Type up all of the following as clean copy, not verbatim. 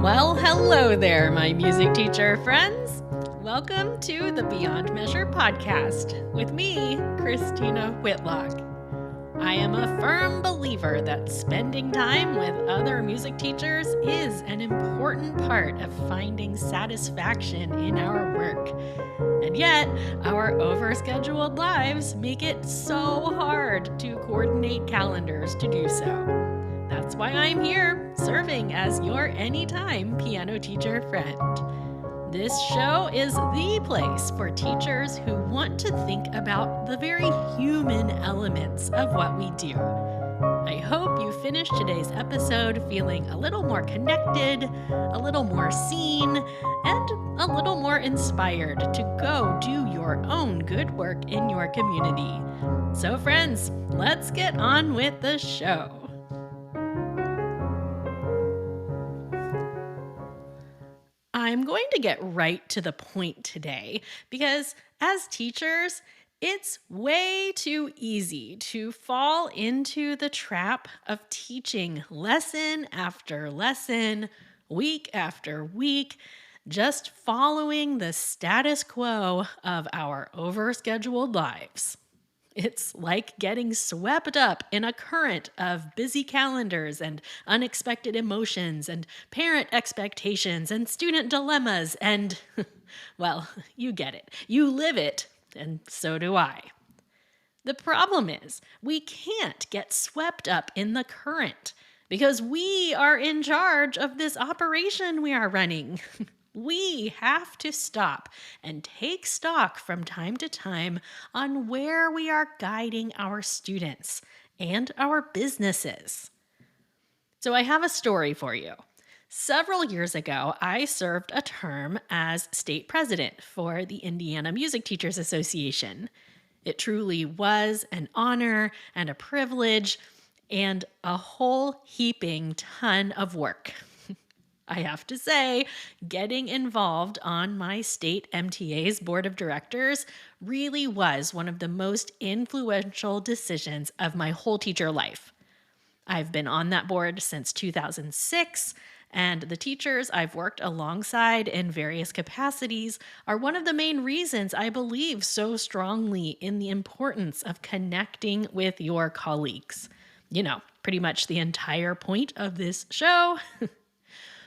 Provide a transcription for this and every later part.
Well, hello there, my music teacher friends. Welcome to the Beyond Measure podcast with me, Christina Whitlock. I am a firm believer that spending time with other music teachers is an important part of finding satisfaction in our work. And yet, our overscheduled lives make it so hard to coordinate calendars to do so. That's why I'm here, serving as your anytime piano teacher friend. This show is the place for teachers who want to think about the very human elements of what we do. I hope you finish today's episode feeling a little more connected, a little more seen, and a little more inspired to go do your own good work in your community. So friends, let's get on with the show. I'm going to get right to the point today because as teachers, it's way too easy to fall into the trap of teaching lesson after lesson, week after week, just following the status quo of our overscheduled lives. It's like getting swept up in a current of busy calendars and unexpected emotions and parent expectations and student dilemmas and, well, you get it. You live it, and so do I. The problem is, we can't get swept up in the current because we are in charge of this operation we are running. We have to stop and take stock from time to time on where we are guiding our students and our businesses. So I have a story for you. Several years ago, I served a term as state president for the Indiana Music Teachers Association. It truly was an honor and a privilege and a whole heaping ton of work. I have to say, getting involved on my state MTA's board of directors really was one of the most influential decisions of my whole teacher life. I've been on that board since 2006, and the teachers I've worked alongside in various capacities are one of the main reasons I believe so strongly in the importance of connecting with your colleagues. You know, pretty much the entire point of this show.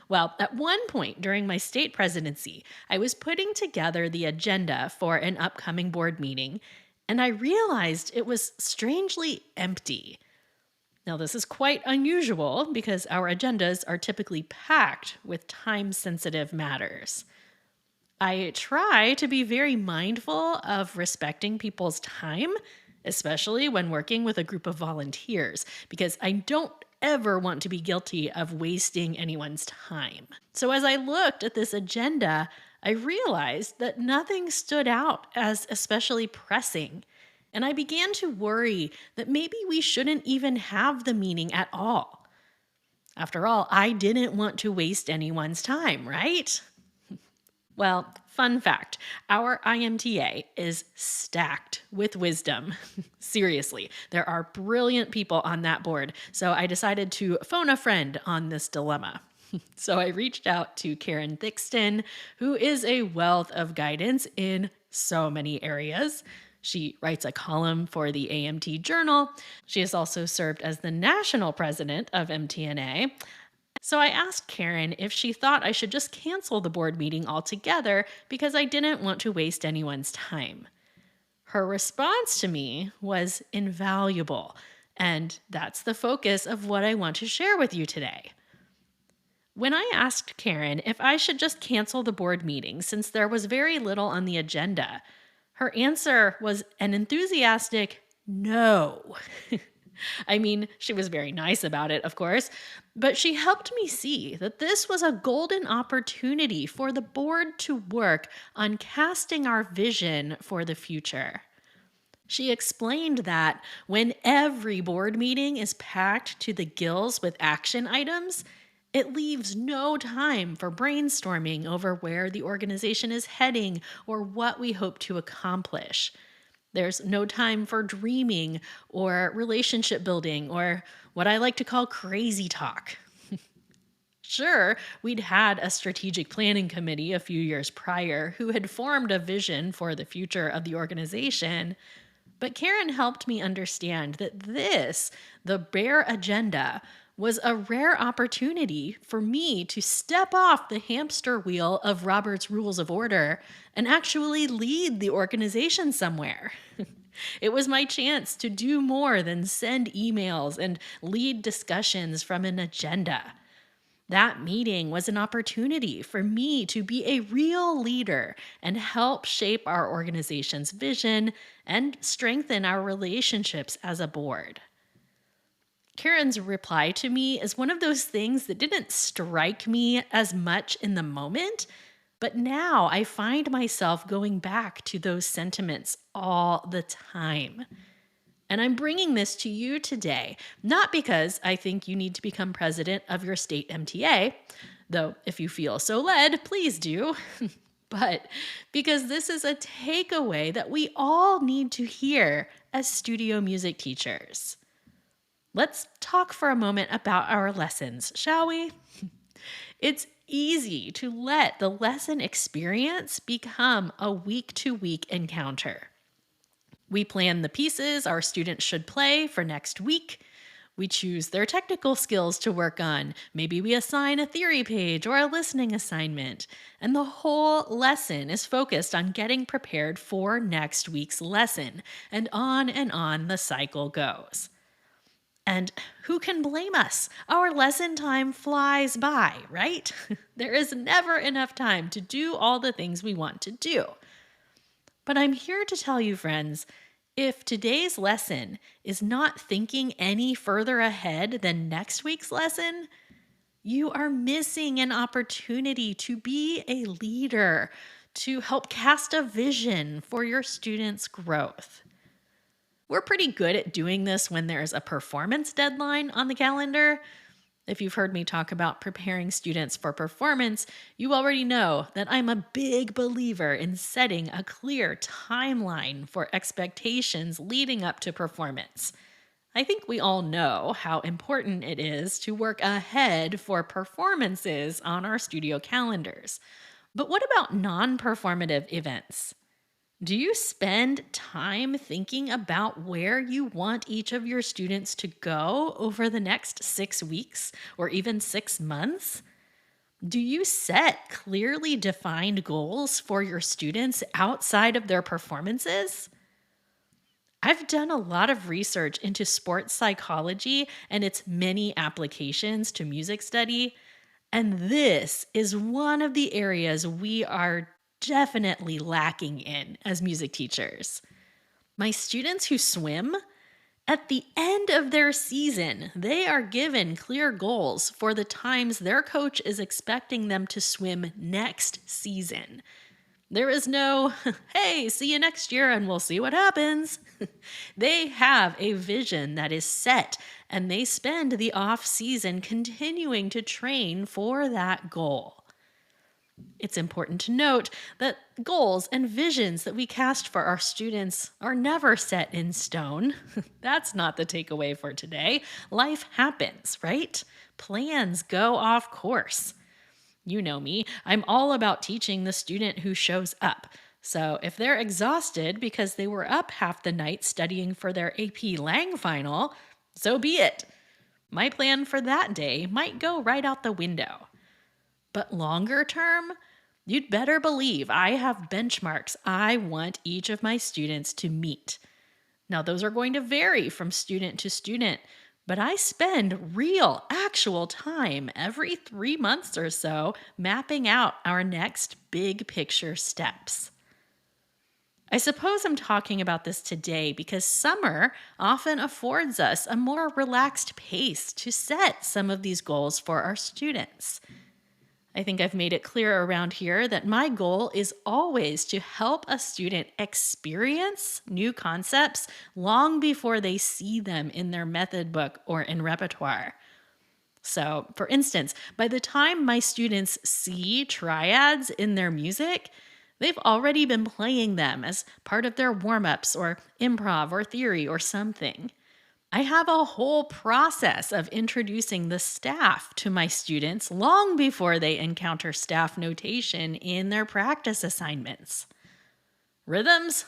Well, at one point during my state presidency, I was putting together the agenda for an upcoming board meeting, and I realized it was strangely empty. Now, this is quite unusual because our agendas are typically packed with time-sensitive matters. I try to be very mindful of respecting people's time, especially when working with a group of volunteers, because I don't ever want to be guilty of wasting anyone's time. So as I looked at this agenda, I realized that nothing stood out as especially pressing. And I began to worry that maybe we shouldn't even have the meeting at all. After all, I didn't want to waste anyone's time, right? Well, fun fact, our IMTA is stacked with wisdom. Seriously, there are brilliant people on that board, so I decided to phone a friend on this dilemma. So I reached out to Karen Thixton, who is a wealth of guidance in so many areas. She writes a column for the AMT Journal. She has also served as the national president of MTNA. So I asked Karen if she thought I should just cancel the board meeting altogether because I didn't want to waste anyone's time. Her response to me was invaluable, and that's the focus of what I want to share with you today. When I asked Karen if I should just cancel the board meeting since there was very little on the agenda, her answer was an enthusiastic no. I mean, she was very nice about it, of course, but she helped me see that this was a golden opportunity for the board to work on casting our vision for the future. She explained that when every board meeting is packed to the gills with action items, it leaves no time for brainstorming over where the organization is heading or what we hope to accomplish. There's no time for dreaming or relationship building or what I like to call crazy talk. Sure, we'd had a strategic planning committee a few years prior who had formed a vision for the future of the organization, but Karen helped me understand that this, the bare agenda, was a rare opportunity for me to step off the hamster wheel of Robert's Rules of Order and actually lead the organization somewhere. It was my chance to do more than send emails and lead discussions from an agenda. That meeting was an opportunity for me to be a real leader and help shape our organization's vision and strengthen our relationships as a board. Karen's reply to me is one of those things that didn't strike me as much in the moment, but now I find myself going back to those sentiments all the time. And I'm bringing this to you today, not because I think you need to become president of your state MTA, though if you feel so led, please do, but because this is a takeaway that we all need to hear as studio music teachers. Let's talk for a moment about our lessons, shall we? It's easy to let the lesson experience become a week-to-week encounter. We plan the pieces our students should play for next week. We choose their technical skills to work on. Maybe we assign a theory page or a listening assignment. And the whole lesson is focused on getting prepared for next week's lesson. And on the cycle goes. And who can blame us? Our lesson time flies by, right? There is never enough time to do all the things we want to do. But I'm here to tell you, friends, if today's lesson is not thinking any further ahead than next week's lesson, you are missing an opportunity to be a leader, to help cast a vision for your students' growth. We're pretty good at doing this when there's a performance deadline on the calendar. If you've heard me talk about preparing students for performance, you already know that I'm a big believer in setting a clear timeline for expectations leading up to performance. I think we all know how important it is to work ahead for performances on our studio calendars. But what about non-performative events? Do you spend time thinking about where you want each of your students to go over the next 6 weeks or even 6 months? Do you set clearly defined goals for your students outside of their performances? I've done a lot of research into sports psychology and its many applications to music study, and this is one of the areas we are definitely lacking in as music teachers. My students who swim, at the end of their season, they are given clear goals for the times their coach is expecting them to swim next season. There is no, hey, see you next year and we'll see what happens. They have a vision that is set, and they spend the off season continuing to train for that goal. It's important to note that goals and visions that we cast for our students are never set in stone. That's not the takeaway for today. Life happens, right? Plans go off course. You know me, I'm all about teaching the student who shows up. So if they're exhausted because they were up half the night studying for their AP Lang final, so be it. My plan for that day might go right out the window. But longer term, you'd better believe I have benchmarks I want each of my students to meet. Now, those are going to vary from student to student, but I spend real, actual time every 3 months or so mapping out our next big picture steps. I suppose I'm talking about this today because summer often affords us a more relaxed pace to set some of these goals for our students. I think I've made it clear around here that my goal is always to help a student experience new concepts long before they see them in their method book or in repertoire. So, for instance, by the time my students see triads in their music, they've already been playing them as part of their warm-ups or improv or theory or something. I have a whole process of introducing the staff to my students long before they encounter staff notation in their practice assignments. Rhythms?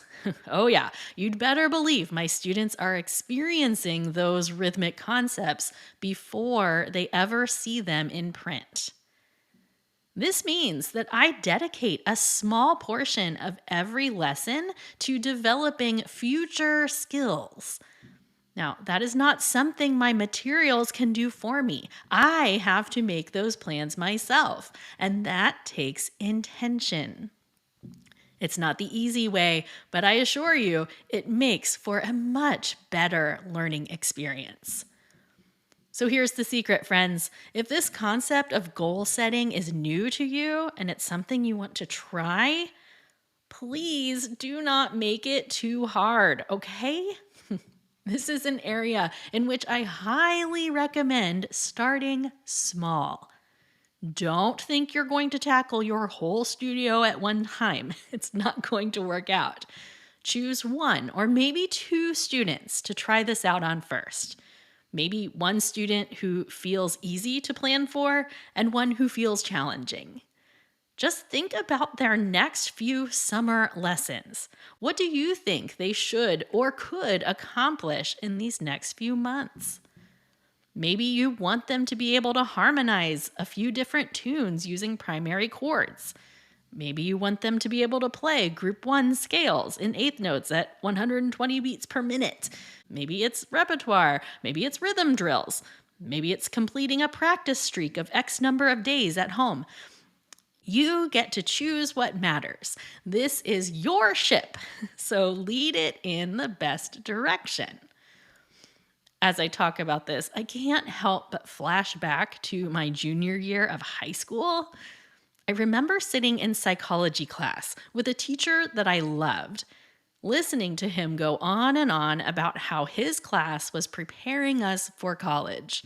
Oh, yeah, you'd better believe my students are experiencing those rhythmic concepts before they ever see them in print. This means that I dedicate a small portion of every lesson to developing future skills. Now, that is not something my materials can do for me. I have to make those plans myself, and that takes intention. It's not the easy way, but I assure you, it makes for a much better learning experience. So here's the secret, friends. If this concept of goal setting is new to you and it's something you want to try, please do not make it too hard, okay? This is an area in which I highly recommend starting small. Don't think you're going to tackle your whole studio at one time. It's not going to work out. Choose one or maybe two students to try this out on first. Maybe one student who feels easy to plan for and one who feels challenging. Just think about their next few summer lessons. What do you think they should or could accomplish in these next few months? Maybe you want them to be able to harmonize a few different tunes using primary chords. Maybe you want them to be able to play group 1 scales in eighth notes at 120 beats per minute. Maybe it's repertoire. Maybe it's rhythm drills. Maybe it's completing a practice streak of X number of days at home. You get to choose what matters. This is your ship, so lead it in the best direction. As I talk about this, I can't help but flash back to my junior year of high school. I remember sitting in psychology class with a teacher that I loved, listening to him go on and on about how his class was preparing us for college.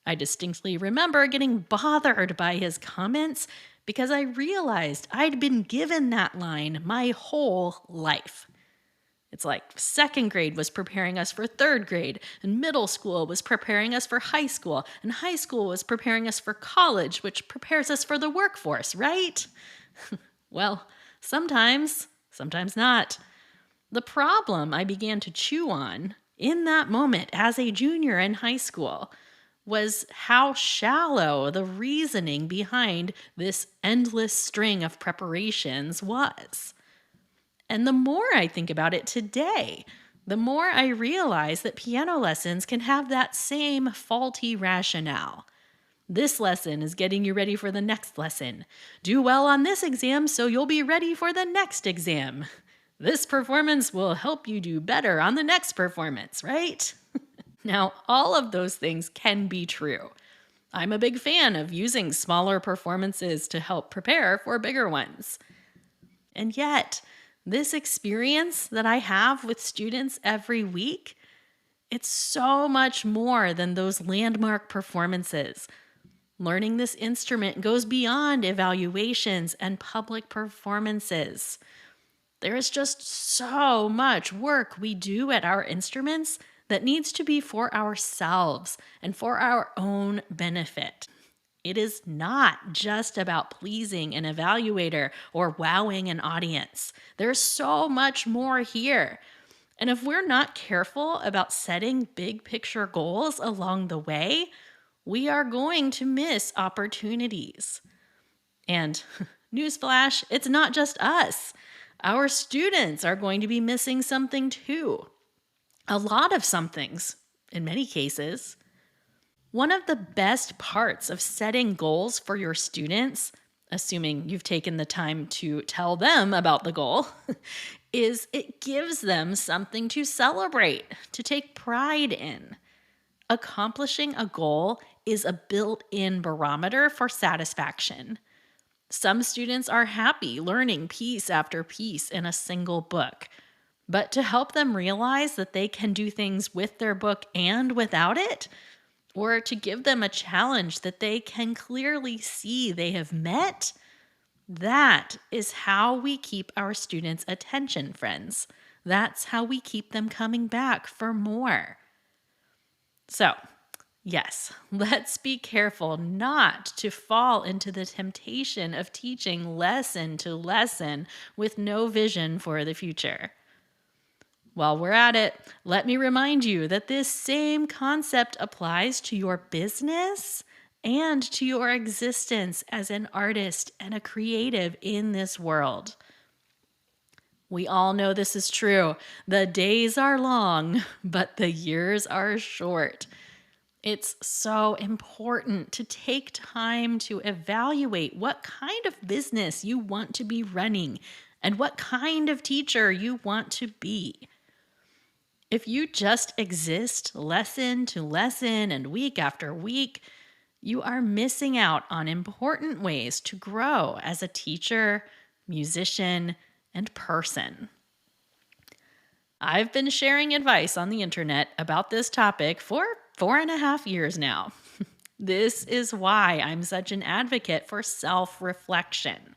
I distinctly remember getting bothered by his comments because I realized I'd been given that line my whole life. It's like second grade was preparing us for third grade, and middle school was preparing us for high school, and high school was preparing us for college, which prepares us for the workforce, right? Well, sometimes not. The problem I began to chew on in that moment as a junior in high school was how shallow the reasoning behind this endless string of preparations was. And the more I think about it today, the more I realize that piano lessons can have that same faulty rationale. This lesson is getting you ready for the next lesson. Do well on this exam so you'll be ready for the next exam. This performance will help you do better on the next performance, right? Now, all of those things can be true. I'm a big fan of using smaller performances to help prepare for bigger ones. And yet, this experience that I have with students every week, it's so much more than those landmark performances. Learning this instrument goes beyond evaluations and public performances. There is just so much work we do at our instruments that needs to be for ourselves and for our own benefit. It is not just about pleasing an evaluator or wowing an audience. There's so much more here. And if we're not careful about setting big picture goals along the way, we are going to miss opportunities. And newsflash, it's not just us. Our students are going to be missing something too. A lot of somethings, in many cases. One of the best parts of setting goals for your students, assuming you've taken the time to tell them about the goal, is it gives them something to celebrate, to take pride in. Accomplishing a goal is a built-in barometer for satisfaction. Some students are happy learning piece after piece in a single book. But to help them realize that they can do things with their book and without it, or to give them a challenge that they can clearly see they have met, that is how we keep our students' attention, friends. That's how we keep them coming back for more. So, yes, let's be careful not to fall into the temptation of teaching lesson to lesson with no vision for the future. While we're at it, let me remind you that this same concept applies to your business and to your existence as an artist and a creative in this world. We all know this is true. The days are long, but the years are short. It's so important to take time to evaluate what kind of business you want to be running and what kind of teacher you want to be. If you just exist lesson to lesson and week after week, you are missing out on important ways to grow as a teacher, musician, and person. I've been sharing advice on the internet about this topic for 4.5 years now. This is why I'm such an advocate for self-reflection.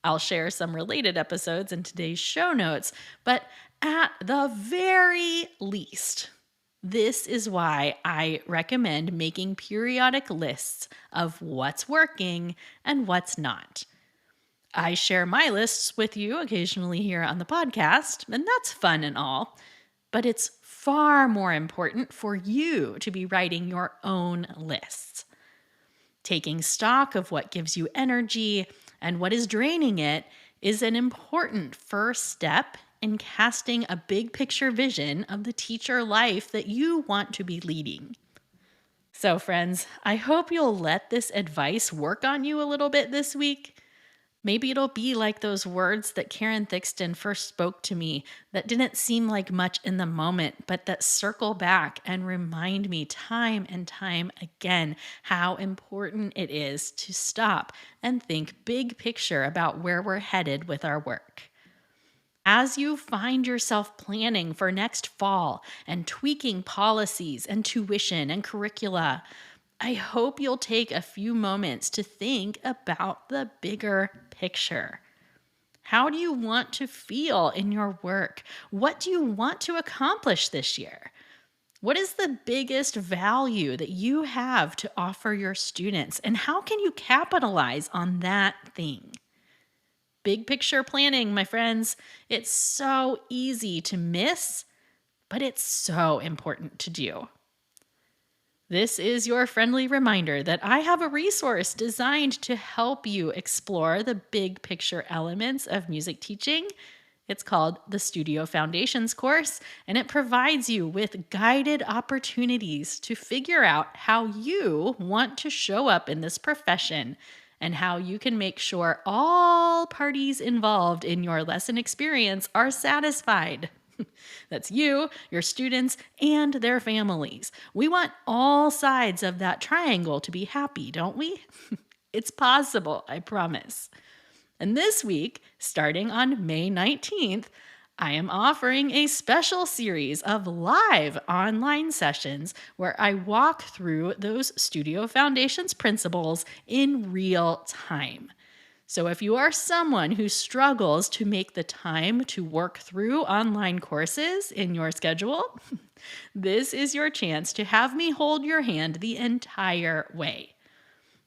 I'll share some related episodes in today's show notes, but at the very least, this is why I recommend making periodic lists of what's working and what's not. I share my lists with you occasionally here on the podcast, and that's fun and all, but it's far more important for you to be writing your own lists. Taking stock of what gives you energy and what is draining it is an important first step in casting a big picture vision of the teacher life that you want to be leading. So, friends, I hope you'll let this advice work on you a little bit this week. Maybe it'll be like those words that Karen Thixton first spoke to me that didn't seem like much in the moment, but that circle back and remind me time and time again how important it is to stop and think big picture about where we're headed with our work. As you find yourself planning for next fall and tweaking policies and tuition and curricula, I hope you'll take a few moments to think about the bigger picture. How do you want to feel in your work? What do you want to accomplish this year? What is the biggest value that you have to offer your students? And how can you capitalize on that thing? Big picture planning, my friends. It's so easy to miss, but it's so important to do. This is your friendly reminder that I have a resource designed to help you explore the big picture elements of music teaching. It's called the Studio Foundations course, and it provides you with guided opportunities to figure out how you want to show up in this profession and how you can make sure all parties involved in your lesson experience are satisfied. That's you, your students, and their families. We want all sides of that triangle to be happy, don't we? It's possible, I promise. And this week, starting on May 19th, I am offering a special series of live online sessions where I walk through those Studio Foundations principles in real time. So if you are someone who struggles to make the time to work through online courses in your schedule, this is your chance to have me hold your hand the entire way.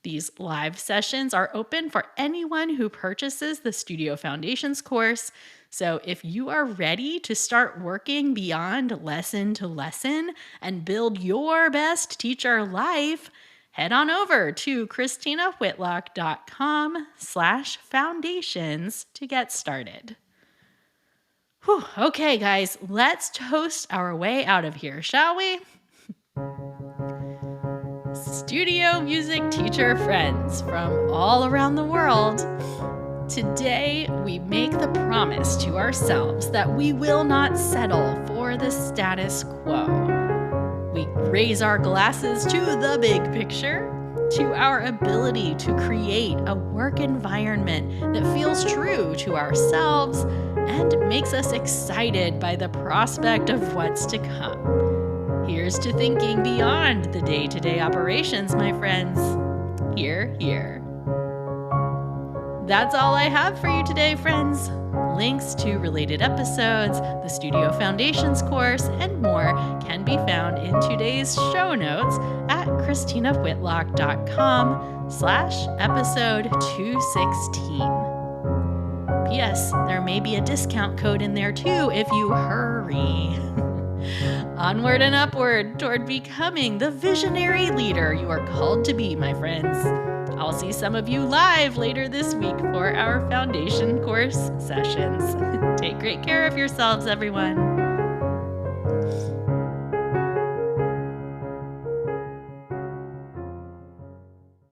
These live sessions are open for anyone who purchases the Studio Foundations course. So if you are ready to start working beyond lesson to lesson and build your best teacher life, head on over to christinawhitlock.com/foundations to get started. Whew, okay, guys, let's toast our way out of here, shall we? Studio music teacher friends from all around the world, today we make the promise to ourselves that we will not settle for the status quo. We raise our glasses to the big picture, to our ability to create a work environment that feels true to ourselves and makes us excited by the prospect of what's to come. Here's to thinking beyond the day-to-day operations, my friends. Hear, hear. That's all I have for you today, friends. Links to related episodes, the Studio Foundations course, and more can be found in today's show notes at christinawhitlock.com/episode 216. P.S. There may be a discount code in there too if you hurry. Onward and upward toward becoming the visionary leader you are called to be, my friends. I'll see some of you live later this week for our foundation course sessions. Take great care of yourselves, everyone.